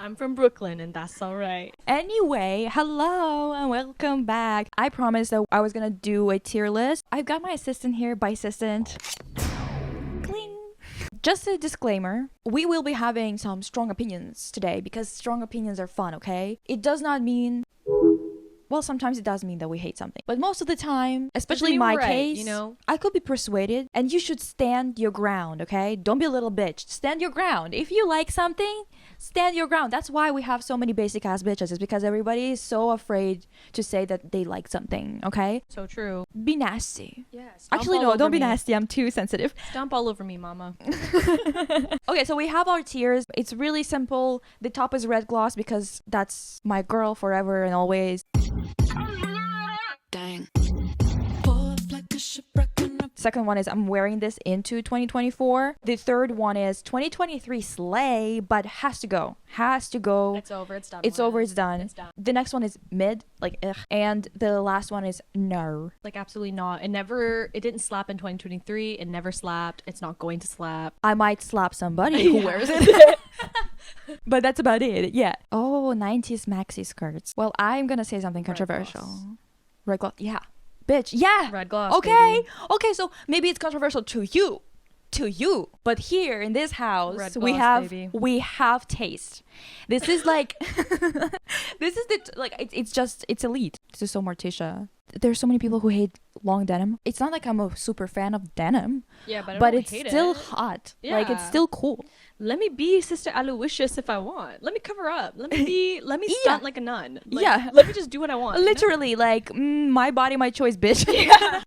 I'm from Brooklyn, and that's all right. Anyway, hello and welcome back. I promised that I was gonna do a tier list. I've got my assistant here. By assistant, cling. Just a disclaimer, we will be having some strong opinions today because strong opinions are fun, okay? It does not mean... Well, sometimes it does mean that we hate something. But most of the time, especially in my case, you know? I could be persuaded. And you should stand your ground, okay? Don't be a little bitch. Stand your ground. If you like something, stand your ground. That's why we have so many basic ass bitches. It's because everybody is so afraid to say that they like something, okay? So true. Be nasty. Yeah. Actually, no, don't be nasty. I'm too sensitive. Stomp all over me, mama. Okay, so we have our tiers. It's really simple. The top is red gloss because that's my girl forever and always. Dang. Second one is I'm wearing this into 2024. The third one is 2023 slay, but has to go. It's over. It's done. It's over. It's done. It's done. The next one is mid, like ugh. And the last one is no. Like absolutely not. It didn't slap in 2023. It never slapped. It's not going to slap. I might slap somebody who wears it. But that's about it. Yeah. Oh, 90s maxi skirts. Well, I'm gonna say something controversial. Red gloss. Yeah. Bitch. Yeah. Red gloss. Okay. Baby. Okay, so maybe it's controversial to you. But here in this house, Red we gloss, have baby. we have taste. This is like this is it's elite. This is so Morticia. There's so many people who hate long denim. It's not like I'm a super fan of denim. Yeah, but I but don't it's hate still it. hot. Yeah. Like it's still cool. Let me be Sister Aloysius if I want. Let me cover up. Let me stunt like a nun. Like, Yeah. Let me just do what I want. Literally, like my body, my choice, bitch. Yeah.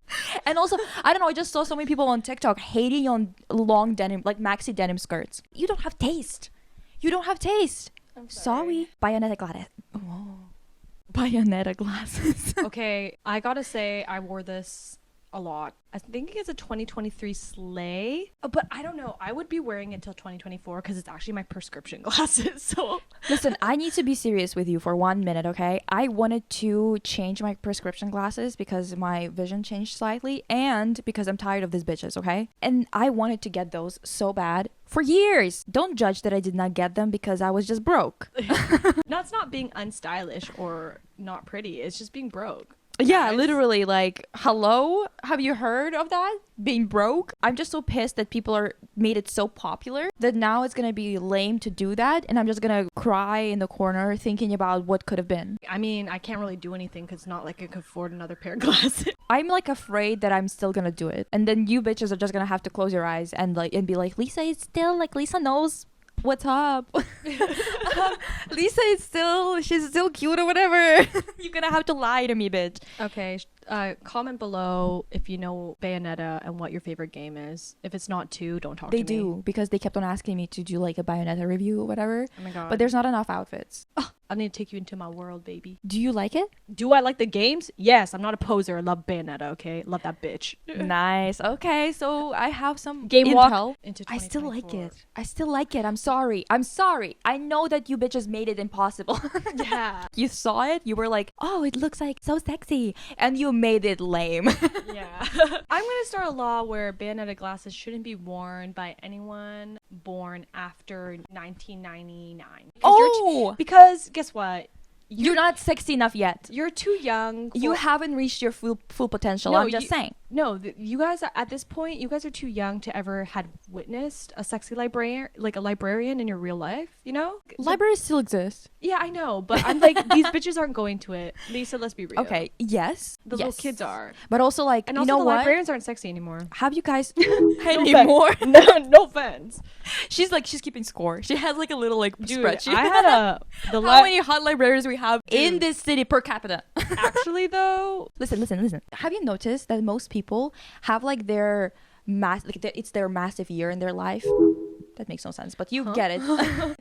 And also, I don't know. I just saw so many people on TikTok hating on long denim, like maxi denim skirts. You don't have taste. I'm Sorry. Bayonetta glasses. Oh. Bayonetta glasses. Okay, I gotta say I wore this a lot. I think it's a 2023 sleigh, but I don't know. I would be wearing it till 2024 because it's actually my prescription glasses. So Listen, I need to be serious with you for 1 minute, okay? I wanted to change my prescription glasses because my vision changed slightly and because I'm tired of these bitches, okay? And I wanted to get those so bad for years. Don't judge that I did not get them because I was just broke. that's not being unstylish or not pretty. It's just being broke. Yeah, Guys. literally, like, hello? Have you heard of that? Being broke? I'm just so pissed that people made it so popular that now it's gonna be lame to do that, and I'm just gonna cry in the corner thinking about what could have been. I mean, I can't really do anything because it's not like I could afford another pair of glasses. I'm like afraid that I'm still gonna do it, and then you bitches are just gonna have to close your eyes and be like, Lisa is still like Lisa knows what's up. Lisa is she's still cute or whatever. You're gonna have to lie to me, bitch. Okay, comment below if you know Bayonetta and what your favorite game is. If it's not 2, don't talk to me. They do, because they kept on asking me to do like a Bayonetta review or whatever. Oh my god. But there's not enough outfits. Oh, I need to take you into my world, baby. Do you like it? Do I like the games? Yes, I'm not a poser. I love Bayonetta, okay? Love that bitch. Nice. Okay, so I have some Game intel. walk into I still like 2024. it. I'm sorry. I know that you bitches made it impossible. Yeah. You saw it. You were like, oh, it looks like so sexy. And you made it lame. Yeah. I'm going to start a law where Bayonetta glasses shouldn't be worn by anyone born after 1999. Because guess what? You're not sexy enough yet. You're too young. You haven't reached your full potential. No, I'm just saying. No, you guys at this point, you guys are too young to ever had witnessed a sexy librarian, like a librarian in your real life. You know, Libraries still exist. Yeah, I know, but I'm like these bitches aren't going to it. Lisa, let's be real. Okay. Yes. The little kids are, but also like and you also know the what? librarians aren't sexy anymore. Have you guys No anymore? no offense. She's keeping score. She has like a little spreadsheet. I had how many hot librarians we have in Dude. this city per capita. Actually though. Listen. Have you noticed that most people have like their it's their massive year in their life? That makes no sense, but you get it.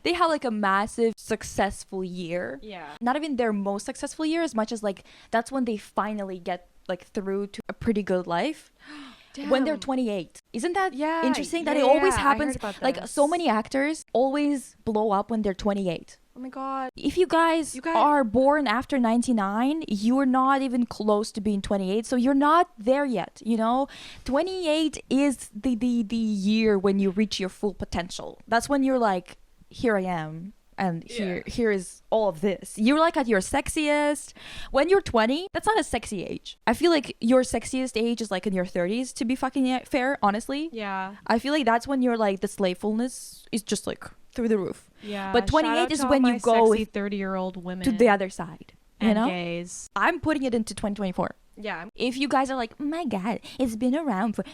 They have like a massive successful year. Yeah. Not even their most successful year, as much as like that's when they finally get like through to a pretty good life. When they're 28. Isn't that interesting that it always happens? Like so many actors always blow up when they're 28. Oh my god. If you guys are born after 99, you're not even close to being 28, so you're not there yet, you know? 28 is the year when you reach your full potential. That's when you're like, here I am. and here is all of this. You're like at your sexiest when you're 20. That's not a sexy age. I feel like your sexiest age is like in your 30s, to be fucking fair, honestly. Yeah. I feel like that's when you're like the slayfulness is just like through the roof. Yeah. But 28 is when you go 30-year-old women to the other side. You and know? gays. I'm putting it into 2024. Yeah. If you guys are like, oh my god, it's been around for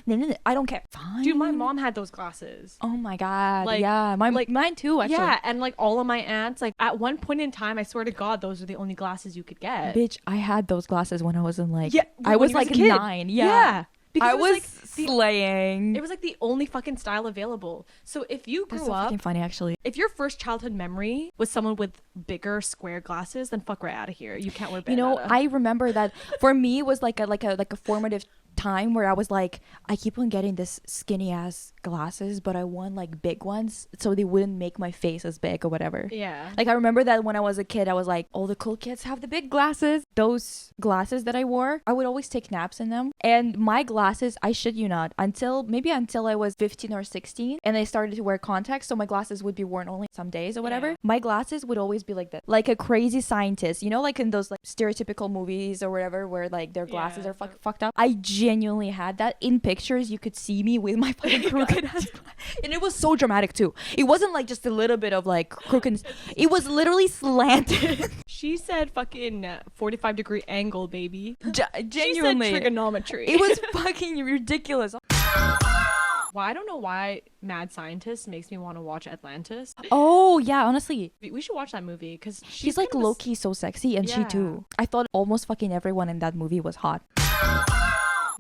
I don't care. Fine. Dude, my mom had those glasses. Oh my god. Like, yeah, mine too, actually. Yeah, and like all of my aunts, like at one point in time, I swear to God, those are the only glasses you could get. Bitch, I had those glasses when I was in like, yeah, I was you was like a kid. 9. Yeah. Yeah. Because I was like slaying. It was like the only fucking style available. So if you grew That's so up, fucking funny, actually. if your first childhood memory was someone with bigger square glasses, then fuck right out of here. You can't wear Bayonetta. You know, I remember that for me it was like a formative time where I was like, I keep on getting this skinny ass glasses, but I want like big ones so they wouldn't make my face as big or whatever. Yeah. Like I remember that when I was a kid, I was like, all the cool kids have the big glasses. Those glasses that I wore, I would always take naps in them. And my glasses, I shit you not, until I was 15 or 16 and I started to wear contacts, so my glasses would be worn only some days or whatever. Yeah. My glasses would always be like that. Like a crazy scientist, you know, like in those like stereotypical movies or whatever where like their glasses are fucked up. I genuinely had that. In pictures you could see me with my fucking crooked ass and it was so dramatic too. It wasn't like just a little bit of like crooked, it was literally slanted. She said fucking 45-degree angle, baby. Genuinely. She said trigonometry. It was fucking ridiculous. Well, I don't know why Mad Scientist makes me want to watch Atlantis. Oh yeah, honestly, We should watch that movie because she's like low-key so sexy, and she too. I thought almost fucking everyone in that movie was hot.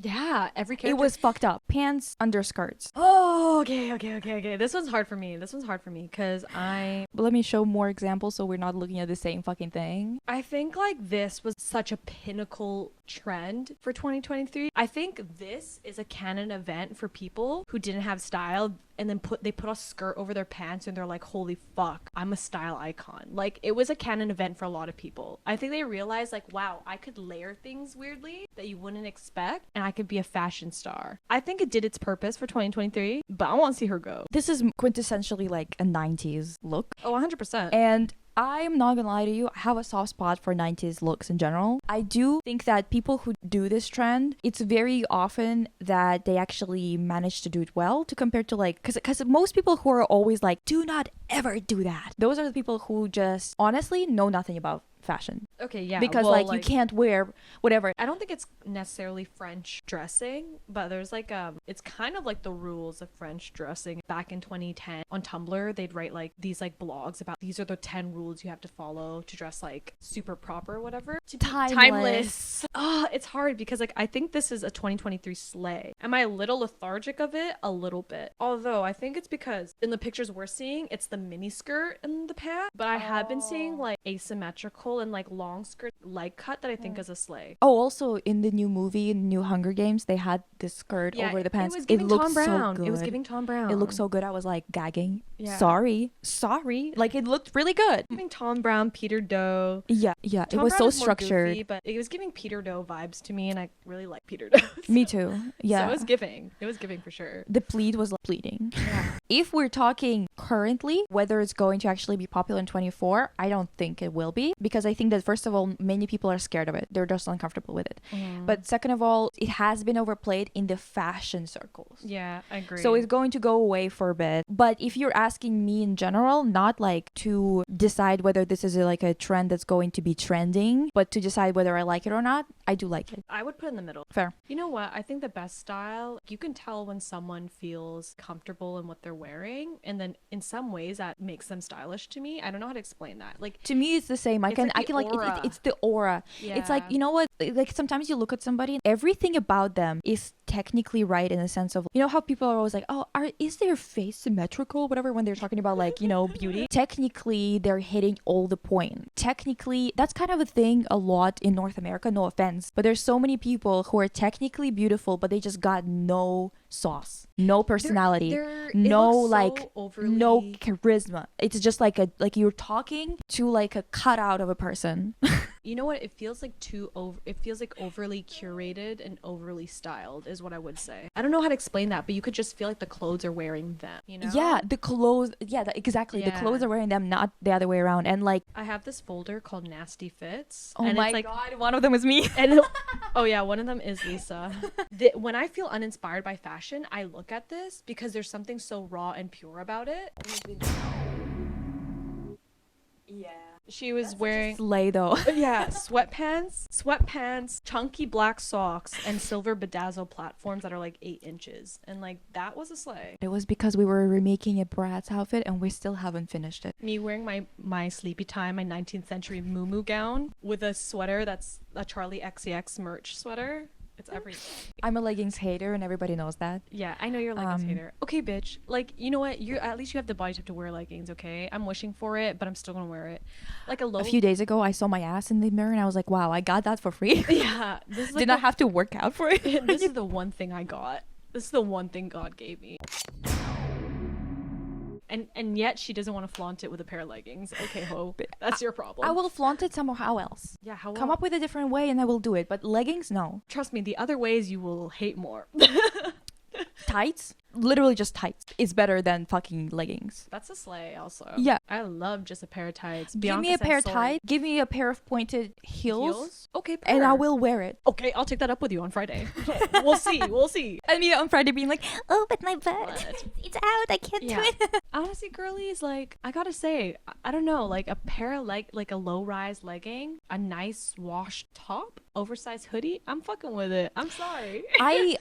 Yeah, every character. It was fucked up. Pants, underskirts. Oh, okay. This one's hard for me because Let me show more examples so we're not looking at the same fucking thing. I think like this was such a pinnacle trend for 2023. I think this is a canon event for people who didn't have style and then they put a skirt over their pants and they're like, holy fuck, I'm a style icon. Like it was a canon event for a lot of people. I think they realized like, wow, I could layer things weirdly that you wouldn't expect and I could be a fashion star. I think it did its purpose for 2023, but I want to see her go. This is quintessentially like a 90s look. Oh, 100%. And I'm not gonna lie to you, I have a soft spot for 90s looks in general. I do think that people who do this trend, it's very often that they actually manage to do it well to compare to like, because most people who are always like, do not ever do that. Those are the people who just honestly know nothing about fashion. Okay, yeah. Because well, like you can't wear whatever. I don't think it's necessarily French dressing, but there's like it's kind of like the rules of French dressing. Back in 2010 on Tumblr, they'd write like these like blogs about these are the 10 rules you have to follow to dress like super proper or whatever. To be Timeless. It's hard because like I think this is a 2023 slay. Am I a little lethargic of it? A little bit. Although I think it's because in the pictures we're seeing, it's the mini skirt and the pant, but I have been seeing like asymmetrical and like long skirt leg cut that I think is a slay. Oh, also in the new movie, New Hunger Games, they had this skirt over the pants. It was giving Tom So Brown. good. It was giving Tom Brown. It looked so good. I was like gagging. Yeah. Sorry. Like it looked really good. Giving Tom Brown, Peter Doe. Yeah. Tom It was Brown so is more structured. goofy, but it was giving Peter Doe vibes to me, and I really like Peter Doe. Me too. Yeah. So it was giving. It was giving for sure. The pleat was like pleating. Yeah. If we're talking currently, whether it's going to actually be popular in 24, I don't think it will be, because I think that first of all, many people are scared of it. They're just uncomfortable with it. But second of all, it has been overplayed in the fashion circles. Yeah, I agree. So it's going to go away for a bit. But if you're asking me in general, not like to decide whether this is like a trend that's going to be trending, but to decide whether I like it or not, I do like it. I would put it in the middle. Fair. You know what? I think the best style, you can tell when someone feels comfortable in what they're wearing, and then in some ways that makes them stylish to me. I don't know how to explain that. Like to me, it's the same. I can aura. it's the aura. Yeah. It's like, you know what? Like sometimes you look at somebody and everything about them is technically right in the sense of, you know how people are always like, oh, is their face symmetrical, whatever, when they're talking about like, you know, beauty. Technically, they're hitting all the point. Technically, that's kind of a thing a lot in North America, no offense, but there's so many people who are technically beautiful, but they just got no sauce, no personality, no like overly... no charisma. It's just like you're talking to like a cutout of a person. You know what? It feels like it feels like overly curated and overly styled is what I would say. I don't know how to explain that, but you could just feel like the clothes are wearing them, you know? Yeah, the clothes. Yeah, exactly. The clothes are wearing them, not the other way around. And like, I have this folder called Nasty Fits. oh and my it's like, God, one of them was me. and oh yeah, one of them is Lisa. When I feel uninspired by fashion, I look at this because there's something so raw and pure about it. Yeah. She was wearing slay though. yeah, sweatpants, chunky black socks, and silver bedazzle platforms that are like 8 inches. And like that was a slay. It was because we were remaking a Bratz outfit and we still haven't finished it. Me wearing my sleepy time, my 19th century muumuu gown with a sweater that's a Charlie XCX merch sweater. It's everything. I'm a leggings hater and everybody knows that. Yeah, I know you're a leggings hater. Okay, bitch. Like, you know what? At least you have the body type to wear leggings, okay? I'm wishing for it, but I'm still gonna wear it. Like a few days ago, I saw my ass in the mirror and I was like, wow, I got that for free. Yeah. This is like Did not have to work out for it. This is the one thing I got. This is the one thing God gave me. And yet she doesn't want to flaunt it with a pair of leggings. Okay, ho. That's your problem. I will flaunt it somehow else. Yeah, how Come up with a different way and I will do it. But leggings, no. Trust me, the other ways you will hate more. Tights? Literally just tights. It's better than fucking leggings. That's a slay also. Yeah. I love just a pair of tights. Give me a pair of tights. Give me a pair of pointed heels. Okay, and I will wear it. Okay, I'll take that up with you on Friday. We'll see. We'll see. And me on Friday being like, oh, but my butt. It's out. I can't do it. Honestly, girlies, like, I gotta say, I don't know, like a pair of like a low-rise legging, a nice washed top, oversized hoodie, I'm fucking with it. I'm sorry. I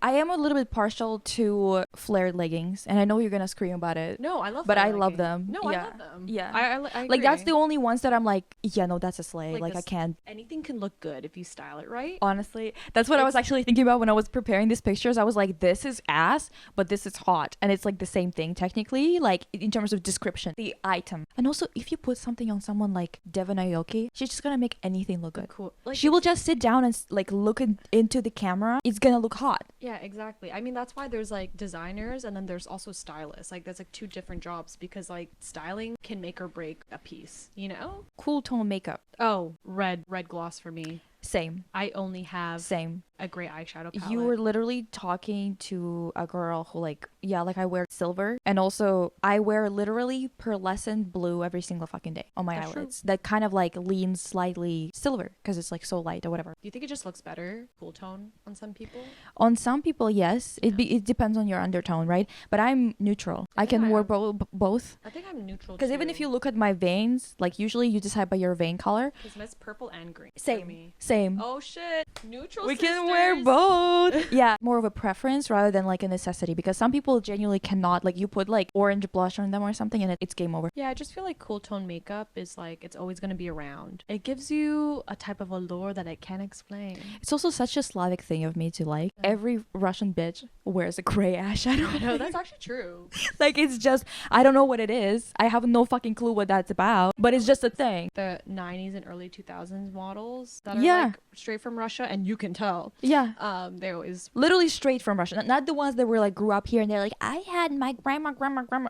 am a little bit partial to flared leggings, and I know you're gonna scream about it. No, I love. But I leggings. love them. No, yeah. I love them. Yeah, I agree. Like that's the only ones that I'm like, yeah, no, that's a slay. Like I can't. Anything can look good if you style it right. Honestly, that's what I was actually thinking about when I was preparing these pictures. I was like, this is ass, but this is hot, and it's like the same thing technically, like in terms of description, the item. And also, if you put something on someone like Devon Aoki, she's just gonna make anything look good. Cool. Like, she will just sit down and like look into the camera. It's gonna look hot. Yeah, exactly. I mean, that's why there's like designers and then there's also stylists. Like, there's like 2 different jobs because like styling can make or break a piece, you know? Cool tone makeup. Oh, red gloss for me. Same. I only have same a gray eyeshadow palette. You were literally talking to a girl who like, yeah, like I wear silver, and also I wear literally pearlescent blue every single fucking day on my eyelids. True. That kind of like leans slightly silver because it's like so light or whatever. Do you think it just looks better, cool tone, on some people? On some people, yes. Yeah. It depends on your undertone, right? But I'm neutral. I can wear both. I think I'm neutral because even if you look at my veins, like usually you decide by your vein color. Because mine's purple and green. Same. Oh shit, neutral. We can wear both. Yeah, more of a preference rather than like a necessity, because some people genuinely cannot, like you put like orange blush on them or something and it's game over. Yeah, I just feel like cool tone makeup is like, it's always going to be around. It gives you a type of allure that I can't explain. It's also such a Slavic thing of me to like. Every Russian bitch wears a gray eyeshadow. No, that's actually true. Like it's just, I don't know what it is. I have no fucking clue what that's about, but it's just a thing. The 90s and early 2000s models that are like straight from Russia, and you can tell. Yeah. They always literally straight from Russia. Not the ones that were like grew up here and they're like, I had my grandma.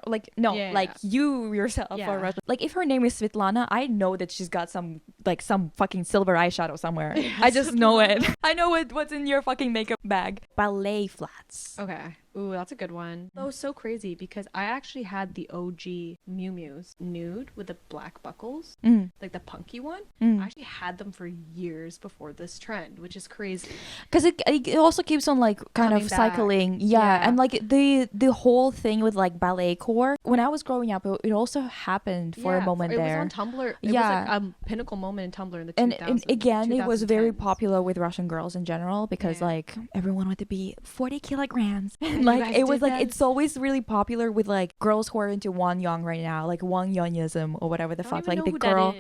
Like no, you yourself are Russian. Like if her name is Svetlana, I know that she's got some fucking silver eyeshadow somewhere. Yes. I just know it. I know what's in your fucking makeup bag. Ballet flats. Okay. Ooh, that's a good one. That was so crazy because I actually had the OG Miu Miu's nude with the black buckles, like the punky one. I actually had them for years before this trend, which is crazy. Because it also keeps on like kind coming of back. Cycling. Yeah, and like the whole thing with like ballet core. When I was growing up, it also happened for a moment there. It was on Tumblr. It was like a pinnacle moment in Tumblr in the 2000s. And again, it was very popular with Russian girls in general because like everyone wanted to be 40 kilograms. Like it was like that? It's always really popular with like girls who are into Wonyoung right now, like Wongyonyism or whatever the fuck. Like the girl,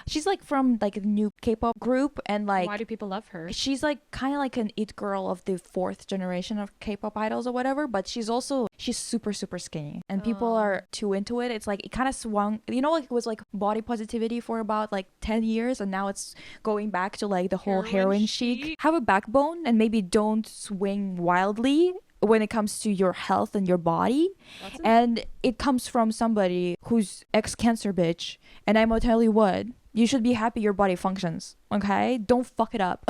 she's like from like a new K-pop group, and like why do people love her? She's like kind of like an it girl of the 4th generation of K-pop idols or whatever, but she's super skinny, and people are too into it. It's like it kind of swung, you know, like it was like body positivity for about like 10 years, and now it's going back to like the whole heroin chic. Have a backbone and maybe don't swing wildly. when it comes to your health and your body. And it comes from somebody who's ex-cancer bitch. And I'm gonna tell you what, you should be happy your body functions, okay? Don't fuck it up.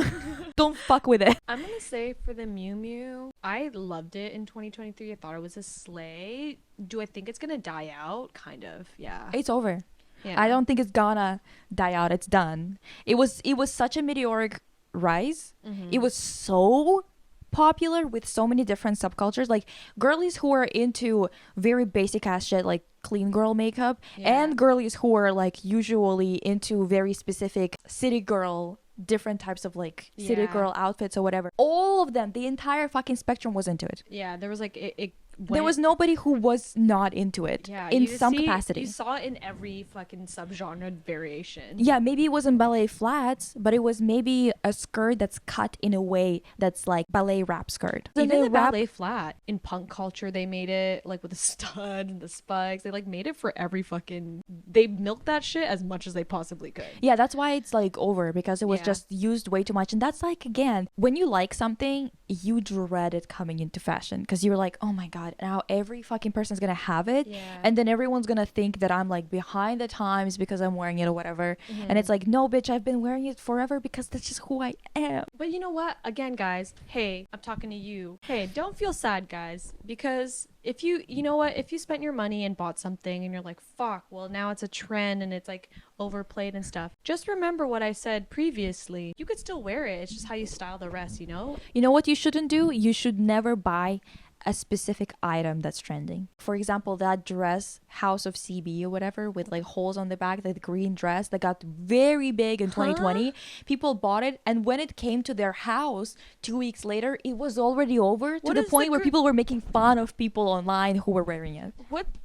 Don't fuck with it. I'm gonna say for the Miu Miu, I loved it in 2023. I thought it was a slay. Do I think it's gonna die out? Kind of, yeah. It's over. Yeah. I don't think it's gonna die out. It's done. It was such a meteoric rise. It was so popular with so many different subcultures, like girlies who are into very basic ass shit like clean girl makeup, and girlies who are like usually into very specific city girl, different types of like city girl outfits or whatever. All of them, the entire fucking spectrum was into it. Yeah, there was like there was nobody who was not into it in some capacity. You saw it in every fucking subgenre variation. Yeah, maybe it wasn't ballet flats, but it was maybe a skirt that's cut in a way that's like ballet wrap skirt. Even the ballet flat in punk culture, they made it like with the stud and the spikes. They like made it for every fucking. They milked that shit as much as they possibly could. Yeah, that's why it's like over, because it was just used way too much. And that's like, again, when you like something, you dread it coming into fashion because you're like, oh my god, now every fucking person's gonna have it, and then everyone's gonna think that I'm like behind the times because I'm wearing it or whatever. And it's like, no bitch, I've been wearing it forever because that's just who I am. But you know what, again guys, hey, I'm talking to you, hey, don't feel sad guys, because if you know what, if you spent your money and bought something and you're like, fuck, well now it's a trend and it's like overplayed and stuff, just remember what I said previously. You could still wear it, it's just how you style the rest, you know? You know what you shouldn't do? You should never buy a specific item that's trending. For example, that dress, House of CB or whatever, with like holes on the back, like the green dress that got very big in 2020. People bought it, and when it came to their house 2 weeks later, it was already over to the point where people were making fun of people online who were wearing it.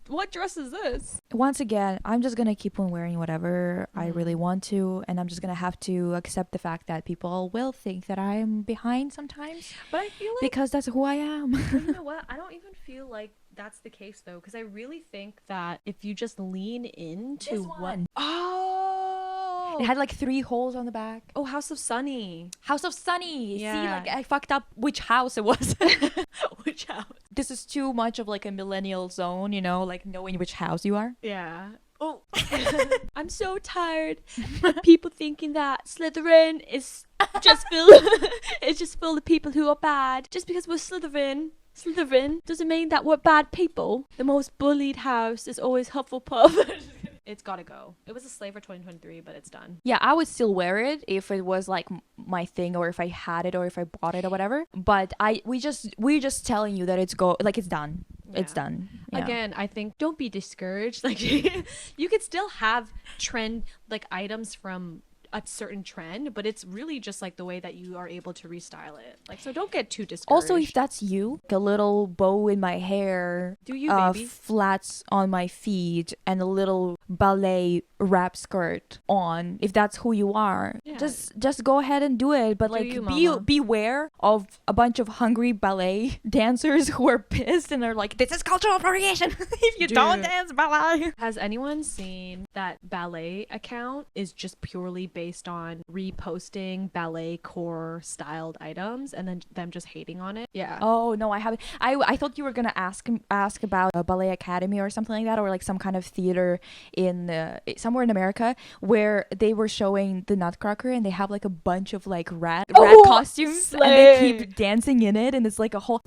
What dress is this? Once again, I'm just gonna keep on wearing whatever I really want to, and I'm just gonna have to accept the fact that people will think that I'm behind sometimes. But I feel like, because that's who I am. you know what? I don't even feel like that's the case though, because I really think that if you just lean into This one. Oh, It had like 3 holes on the back. oh, House of Sunny. House of Sunny. Yeah. See, like I fucked up which house it was. Which house? This is too much of like a millennial zone, you know, like knowing which house you are. Yeah. Oh, I'm so tired of people thinking that Slytherin is just filled. It's just filled with people who are bad. Just because we're Slytherin doesn't mean that we're bad people. The most bullied house is always Hufflepuff. It's gotta go. It was a slave for 2023, but it's done. Yeah, I would still wear it if it was like my thing, or if I had it, or if I bought it or whatever. But we're just telling you that it's done. Yeah. It's done. Yeah. Again, I think don't be discouraged. Like you could still have trend like items from a certain trend, but it's really just like the way that you are able to restyle it. Like, so don't get too discouraged. Also, if that's you, like a little bow in my hair, do you, baby? Flats on my feet, and a little ballet wrap skirt on, if that's who you are, just go ahead and do it. But like, beware of a bunch of hungry ballet dancers who are pissed and they're like, this is cultural appropriation if you don't dance ballet. Has anyone seen that ballet account is just purely based on reposting ballet core styled items and then them just hating on it? Yeah. Oh no, I haven't. I thought you were gonna ask about a ballet academy or something like that, or like some kind of theater in somewhere in America where they were showing the Nutcracker and they have like a bunch of like rat costumes, slay. And they keep dancing in it, and it's like a whole.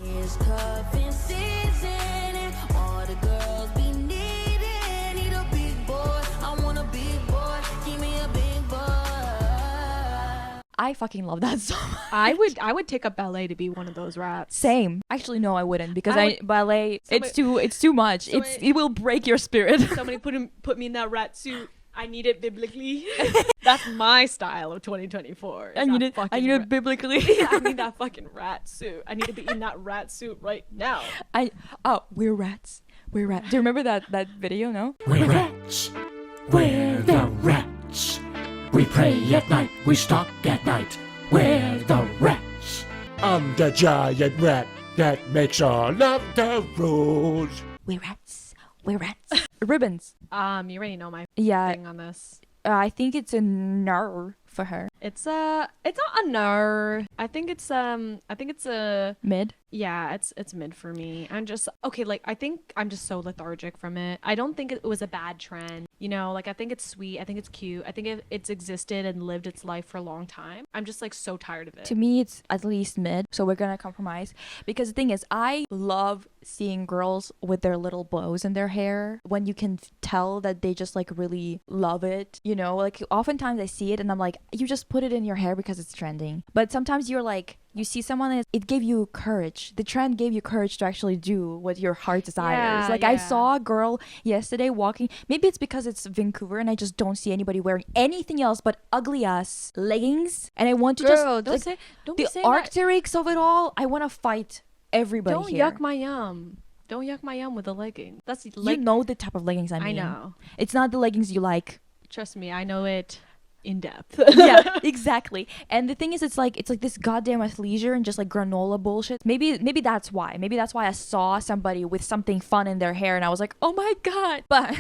I fucking love that so much. I would take up ballet to be one of those rats. Same. Actually, no, I wouldn't, because ballet, it's too much. It will break your spirit. Somebody put me in that rat suit. I need it biblically. That's my style of 2024. I need it biblically. I need that fucking rat suit. I need to be in that rat suit right now. We're rats. We're rats. Do you remember that video? No. We're rats. We're the rats. We pray at night, we stalk at night. We're the rats. I'm the giant rat that makes all of the rules. We're rats. We're rats. Ribbons. You already know my thing on this. I think it's a Nerf for her? It's not a no. I think it's a Mid? yeah, it's mid for me. I'm just okay, like I think I'm just so lethargic from it. I don't think it was a bad trend. You know, like I think it's sweet. I think it's cute. I think it's existed and lived its life for a long time. I'm just like so tired of it. To me, it's at least mid. So we're gonna compromise. Because the thing is, I love seeing girls with their little bows in their hair when you can tell that they just like really love it. You know, like oftentimes I see it and I'm like, you just put it in your hair because it's trending. But sometimes you're like, you see someone and it gave you courage. The trend gave you courage to actually do what your heart desires. I saw a girl yesterday walking. Maybe it's because it's Vancouver and I just don't see anybody wearing anything else but ugly ass leggings. And I want to Girl, just don't the be saying arctics of it all. I want to fight everybody Don't here. yuck my yum. Don't yuck my yum with the legging. That's You know the type of leggings I mean. I know. It's not the leggings you like. Trust me, I know it in depth. Yeah, exactly. And the thing is, it's like this goddamn athleisure and just like granola bullshit. Maybe that's why. Maybe that's why I saw somebody with something fun in their hair and I was like, oh my god. But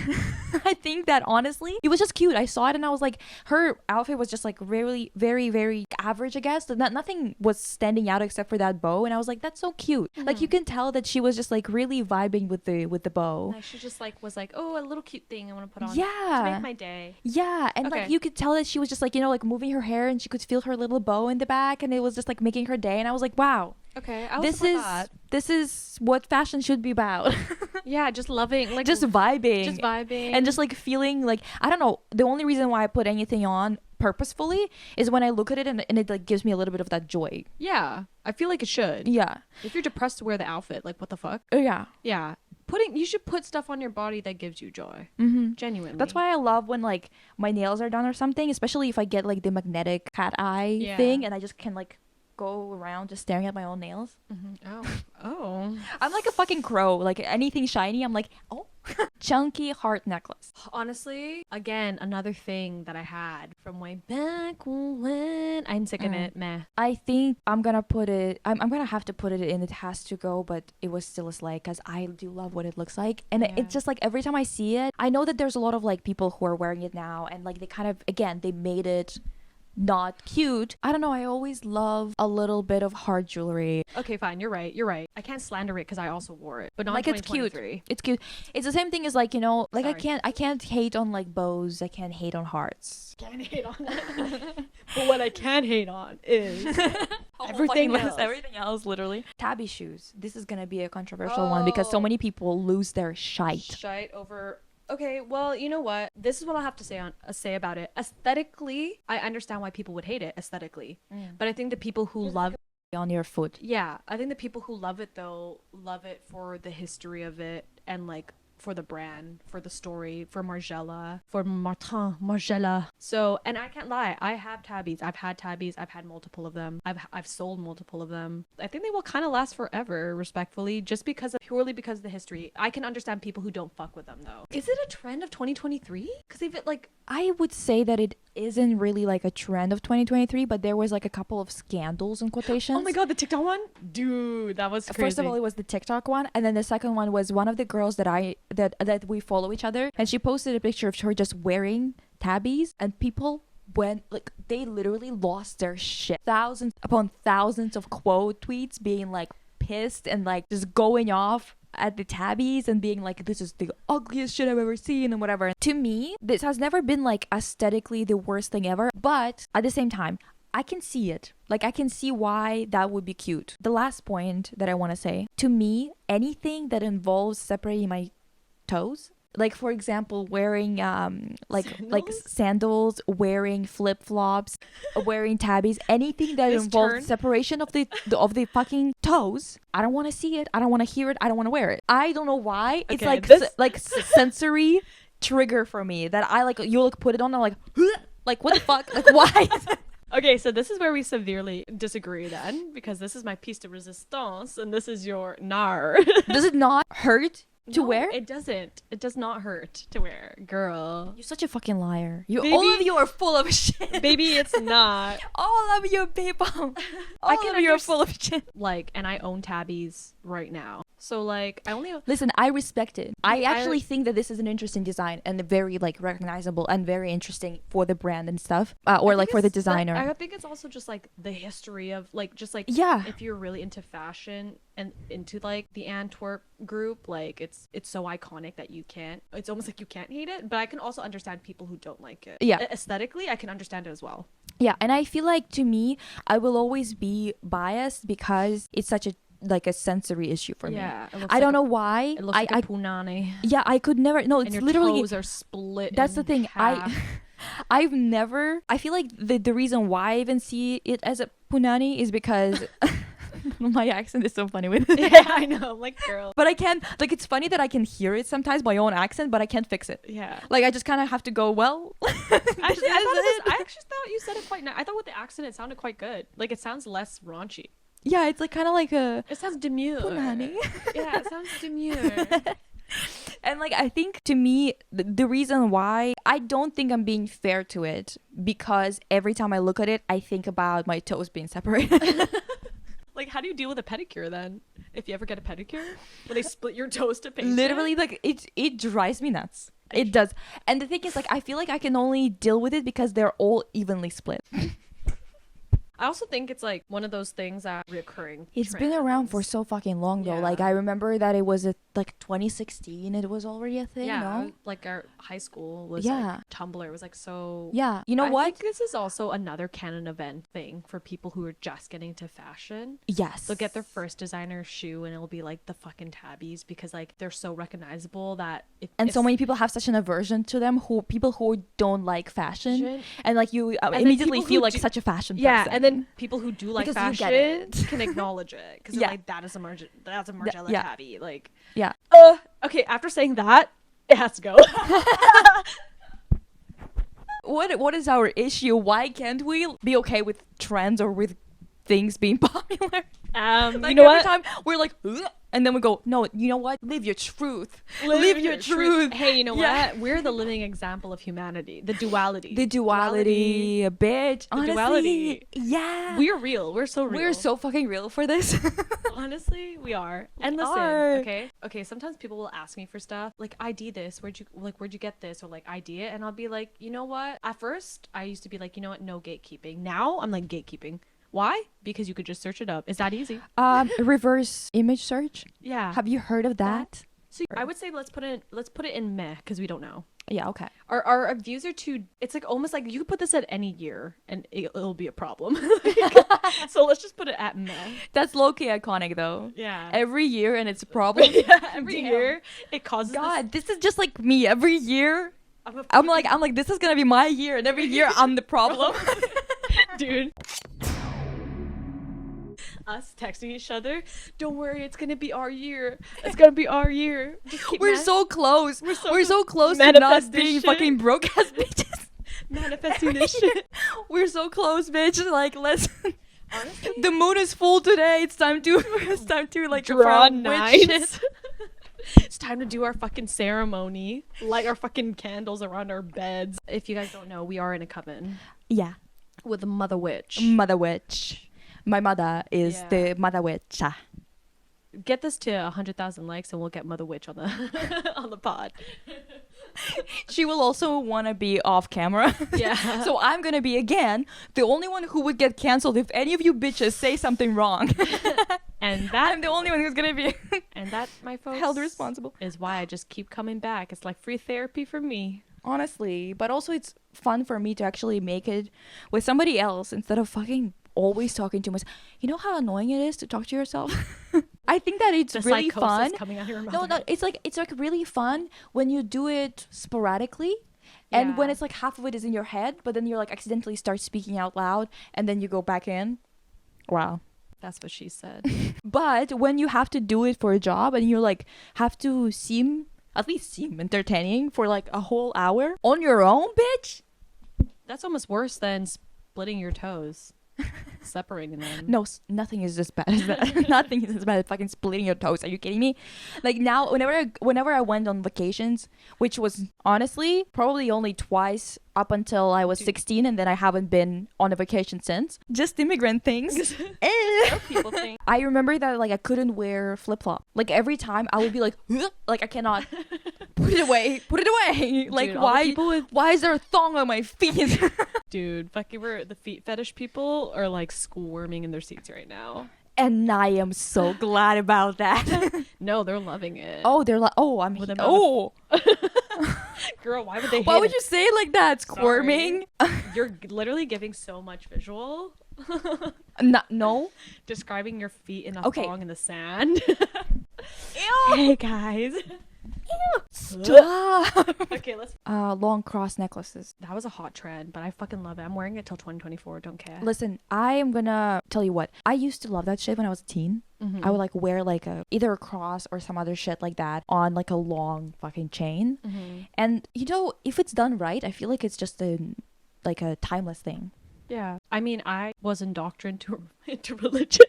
I think that honestly, it was just cute. I saw it and I was like, her outfit was just like really, very, very average, I guess. Nothing was standing out except for that bow, and I was like, that's so cute. Like you can tell that she was just like really vibing with the bow. Like, she just like was like, oh, a little cute thing I want to put on Yeah. to make my day. Yeah, and like you could tell that she was just like, you know, like moving her hair and she could feel her little bow in the back and it was just like making her day, and I was like, wow. Okay, This is what fashion should be about. Yeah, just loving, like just vibing and just like feeling like, I don't know, the only reason why I put anything on purposefully is when I look at it and it like gives me a little bit of that joy. Yeah, I feel like it should. Yeah. If you're depressed to wear the outfit, like what the fuck? Yeah. Yeah. You should put stuff on your body that gives you joy. Genuinely. That's why I love when like my nails are done or something, especially if I get like the magnetic cat eye thing and I just can like go around just staring at my own nails. Oh. I'm like a fucking crow. Like anything shiny, I'm like, oh. Chunky heart necklace. Honestly, again, another thing that I had from way back when. I'm sick of it. Meh. I think I'm gonna put it. I'm gonna have to put it in. It has to go, but it was still a slay because I do love what it looks like, and it's just like every time I see it, I know that there's a lot of like people who are wearing it now, and like they kind of they made it not cute. I don't know, I always love a little bit of hard jewelry. Okay, fine, you're right. I can't slander it because I also wore it, but not like in it's cute. 2023. It's cute. It's the same thing as like, you know, like Sorry. I can't hate on like bows. I can't hate on hearts. Can't hate on it. But what I can hate on is everything else. Everything else, literally. Tabby shoes. This is gonna be a controversial one because so many people lose their shite over. Okay, well, you know what? This is what I'll have to say about it. Aesthetically, I understand why people would hate it aesthetically. But I think the people who love on your foot. Yeah, I think the people who love it though love it for the history of it and like for the brand, for the story, for Margiela, for Martin Margiela. So, and I can't lie, I have Tabis. I've had Tabis. I've had multiple of them. I've sold multiple of them. I think they will kind of last forever, respectfully, just purely because of the history. I can understand people who don't fuck with them though. Is it a trend of 2023? Because if it like, I would say that it isn't really like a trend of 2023, but there was like a couple of scandals in quotations. Oh my god, the TikTok one? Dude, that was crazy. First of all, it was the TikTok one, and then the second one was one of the girls that we follow each other, and she posted a picture of her just wearing Tabis, and people went like, they literally lost their shit. Thousands upon thousands of quote tweets being like pissed and like just going off at the Tabis and being like, this is the ugliest shit I've ever seen and whatever. To me, this has never been like aesthetically the worst thing ever, but at the same time, I can see it. Like, I can see why that would be cute. The last point that I want to say, to me, anything that involves separating my toes, like for example wearing sandals, wearing flip-flops, wearing Tabis, anything that involves separation of the fucking toes, I don't want to see it, I don't want to hear it, I don't want to wear it. I don't know why. It's like sensory trigger for me that I like, you like put it on and I'm like what the fuck, like why? Okay, so this is where we severely disagree then, because this is my piece de resistance and this is your nar. Does it not hurt to wear? It doesn't. It does not hurt to wear, girl. You're such a fucking liar. All of you are full of shit. Baby, it's not. All of you people. All of you are full of shit. Like, and I own Tabis right now. So like I only Listen, I respect it. I I- actually think that this is an interesting design and very like recognizable and very interesting for the brand and stuff, or I like think for the it's- designer. I think it's also just like the history of like just like Yeah. if you're really into fashion and into like the Antwerp group, like it's so iconic that you can't. It's almost like you can't hate it. But I can also understand people who don't like it. Yeah. Aesthetically, I can understand it as well. Yeah, and I feel like to me, I will always be biased because it's such a like a sensory issue for me. Yeah, it looks I like don't a- know why. It looks like a punani. Yeah, I could never. No, And it's your literally. toes are split. That's the in thing. half. I've never. I feel like the reason why I even see it as a punani is because my accent is so funny with it. Yeah, I know. I'm like, girl. But I can't. Like, it's funny that I can hear it sometimes, my own accent, but I can't fix it. Yeah. Like, I just kind of have to go. Well, Actually, I actually thought you said it quite nice. I thought with the accent it sounded quite good. Like it sounds less raunchy. yeah, it's like kind of like a It sounds demure. punani. Yeah, it sounds demure. And like I think to me the reason why I don't think I'm being fair to it because every time I look at it I think about my toes being separated. Like, how do you deal with a pedicure then? If you ever get a pedicure, when they split your toes to paint Literally, it? like it drives me nuts. It does. And the thing is, like, I feel like I can only deal with it because they're all evenly split. I also think it's like one of those things that reoccurring. It's been around for trends. so fucking long though. Yeah. Like I remember that it was like 2016. It was already a thing. Yeah, No? like our high school was Yeah. like Tumblr was like so. Yeah. You know I what? think this is also another canon event thing for people who are just getting into fashion. Yes. They'll get their first designer shoe and it'll be like the fucking Tabis because like they're so recognizable that and so many people have such an aversion to them people who don't like fashion, Fashion. and like you then immediately people who feel like do- such a fashion Yeah, person. and then people who do like Because you get fashion it. can acknowledge it because Yeah. like that's a Margiela yeah. Tabi. Like, yeah. okay. After saying that, it has to go. What is our issue? Why can't we be okay with trends or with things being popular? Like You know every what? time we're like, "Ugh," and then we go, no, you know what? Live your truth. Live your truth. Hey, you know Yeah. what? We're the living example of humanity. The duality. The duality, bitch. Honestly, duality. yeah. We're real. We're so real. We're so fucking real for this. Honestly, we are. And We listen, are. okay. Sometimes people will ask me for stuff like ID this. Where'd you get this? Or like ID it, and I'll be like, you know what? At first, I used to be like, you know what? No gatekeeping. Now I'm like gatekeeping. Why? Because you could just search it up. Is that easy? Reverse image search. Yeah. Have you heard of that? So I would say let's put it in meh because we don't know. Yeah. Okay. Our views are too. It's like almost like you could put this at any year and it'll be a problem. So let's just put it at meh. That's low-key iconic though. Yeah. Every year and it's a problem. Every Damn. year it causes. God, this is just like me. Every year, This, I'm like, this is gonna be my year, and every year I'm the problem. dude. Us texting each other. Don't worry, it's gonna be our year. It's gonna be our year. Just keep We're so close. We're so We're so close to manifest not this being shit. fucking broke ass bitches. manifesting this shit. We're so close, bitch. Like, let's. Honestly, The moon is full today. It's time to like draw confirm which shit. knives. It's time to do our fucking ceremony. Light our fucking candles around our beds. If you guys don't know, we are in a coven Yeah, with the mother witch. mother witch. My mother is Yeah. the mother witch. Get this to 100,000 likes and we'll get mother witch on the on the pod. She will also want to be off camera. Yeah. So I'm gonna be again the only one who would get canceled if any of you bitches say something wrong. And that I'm the only one who's gonna be and that, my folks, held responsible. is why I just keep coming back. It's like free therapy for me. Honestly, but also it's fun for me to actually make it with somebody else instead of fucking always talking to myself. You know how annoying it is to talk to yourself? I think that it's The really psychosis fun. coming out of your mouth. No, it's like really fun when you do it sporadically. And when Yeah. it's like half of it is in your head, but then you're like accidentally start speaking out loud and then you go back in. Wow. That's what she said. But when you have to do it for a job and you like have to at least seem entertaining for like a whole hour on your own, bitch. That's almost worse than splitting your toes. separating them. No, nothing is as bad as that. Nothing is as bad as fucking splitting your toes. Are you kidding me? Like now, whenever I went on vacations, which was honestly probably only twice up until I was 16, and then I haven't been on a vacation since. Just immigrant things. People think. I remember that like I couldn't wear flip flop. Like every time I would be like, like I cannot put it away. Like dude, why is there a thong on my feet? Dude, fucking the feet fetish people are like squirming in their seats right now. And I am so glad about that. No, they're loving it. Oh, they're like, oh, I'm With oh. Girl, why would they? Why would you say it like that? Squirming. You're literally giving so much visual. No. Describing your feet in a Okay. thong in the sand. Ew. Hey guys. Stop. Okay, let's. Long cross necklaces. That was a hot trend, but I fucking love it. I'm wearing it till 2024. Don't care. Listen, I am gonna tell you what. I used to love that shit when I was a teen. Mhm. I would like wear like either a cross or some other shit like that on like a long fucking chain. Mhm. And you know, if it's done right, I feel like it's just a timeless thing. Yeah. I mean, I was indoctrinated into religion,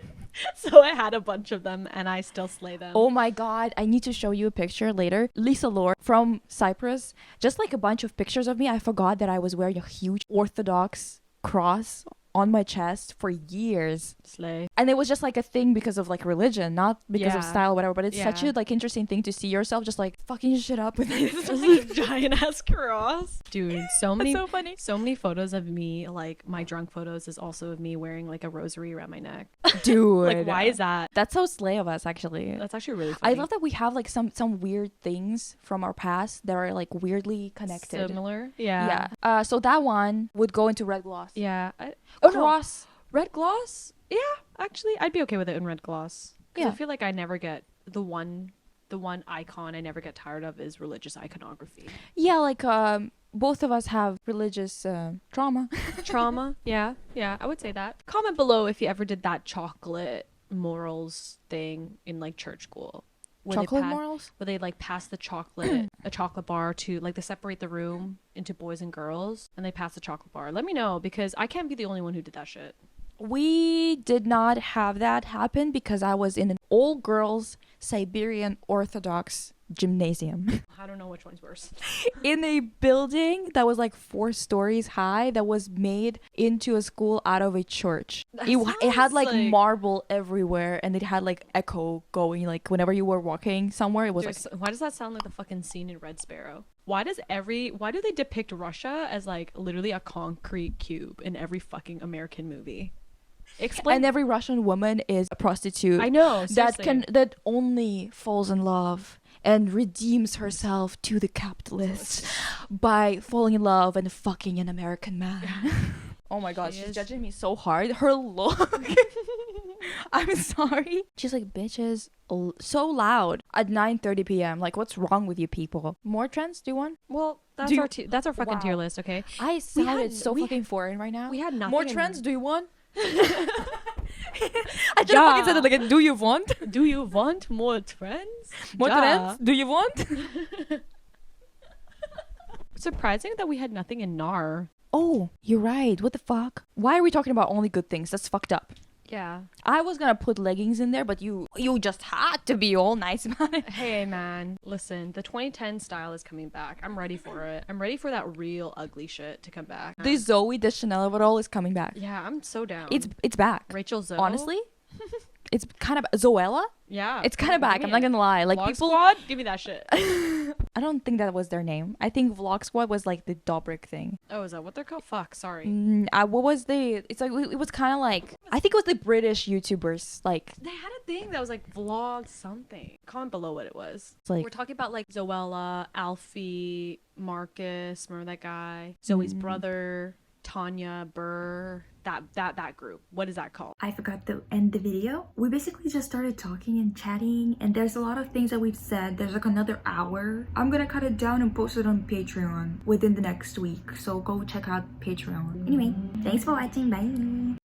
so I had a bunch of them, and I still slay them. Oh my god, I need to show you a picture later. Lisa Lore from Cyprus, just like a bunch of pictures of me. I forgot that I was wearing a huge Orthodox cross on my chest for years. Slay. And it was just like a thing because of like religion, not because of Yeah. style or whatever, but it's such Yeah. a like interesting thing to see yourself just like fucking shit up with this. Giant ass cross. Dude, so many so funny. so many photos of me, like my drunk photos is also of me wearing like a rosary around my neck. Dude. Like, why is that? That's so slay of us actually. That's actually really I funny. love that we have like some weird things from our past that are like weirdly connected. Similar. Yeah. Yeah. So that one would go into red gloss. Yeah. Oh, Cross. Red gloss? Yeah, actually, I'd be okay with it in red gloss. 'Cause Yeah. I feel like I never get the one icon I never get tired of is religious iconography. Yeah, like both of us have religious trauma. Trauma. Yeah, I would say that. Comment below if you ever did that chocolate morals thing in like church school. Where Chocolate they morals? Where they like pass the chocolate, a chocolate bar to like they separate the room into boys and girls and they pass the chocolate bar. Let me know because I can't be the only one who did that shit. We did not have that happen because I was in an all-girls Siberian Orthodox gymnasium I don't know which one's worse. in a building that was like 4 stories high that was made into a school out of a church. It had like marble everywhere and it had like echo going like whenever you were walking somewhere it was like Why does that sound like the fucking scene in Red Sparrow? Why do they depict Russia as like literally a concrete cube in every fucking American movie? Explain. and every Russian woman is a prostitute. I know that only falls in love and redeems herself to the capitalist by falling in love and fucking an American man. Oh my god, she's judging me so hard. Her look. I'm sorry. She's like, bitches, so loud at 9:30 p.m. Like, what's wrong with you people? More trends? Do you want? Well, that's that's our fucking tier list, okay? I sounded so fucking foreign right now. We had nothing. More trends? Do you want? I just fucking said it like, do you want? Do you want more trends? More trends? Do you want? Surprising that we had nothing in NAR. Oh, you're right. What the fuck? Why are we talking about only good things? That's fucked up. Yeah. I was gonna put leggings in there, but you just had to be all nice about it. Hey man, listen, the 2010 style is coming back. I'm ready for it. I'm ready for that real ugly shit to come back. The Zoe Deschanel of it all is coming back. Yeah, I'm so down. It's back. Rachel Zoe. Honestly, it's kind of Zoella. Yeah. It's kind of back. I'm not gonna lie. Like Vlog people. Squad? Give me that shit. I don't think that was their name. I think Vlog Squad was like the Dobrik thing. Oh, is that what they're called? Fuck, sorry. What was the? It's like it was kind of like I think it was the British YouTubers. Like They had a thing that was like vlog something. Comment below what it was. It's like- We're talking about like Zoella, Alfie, Marcus, remember that guy? Zoe's brother, Tanya, Burr, that group. What is that called? I forgot to end the video. We basically just started talking and chatting, and there's a lot of things that we've said. There's like another hour. I'm gonna cut it down and post it on Patreon within the next week, so go check out Patreon. Anyway, thanks for watching. Bye.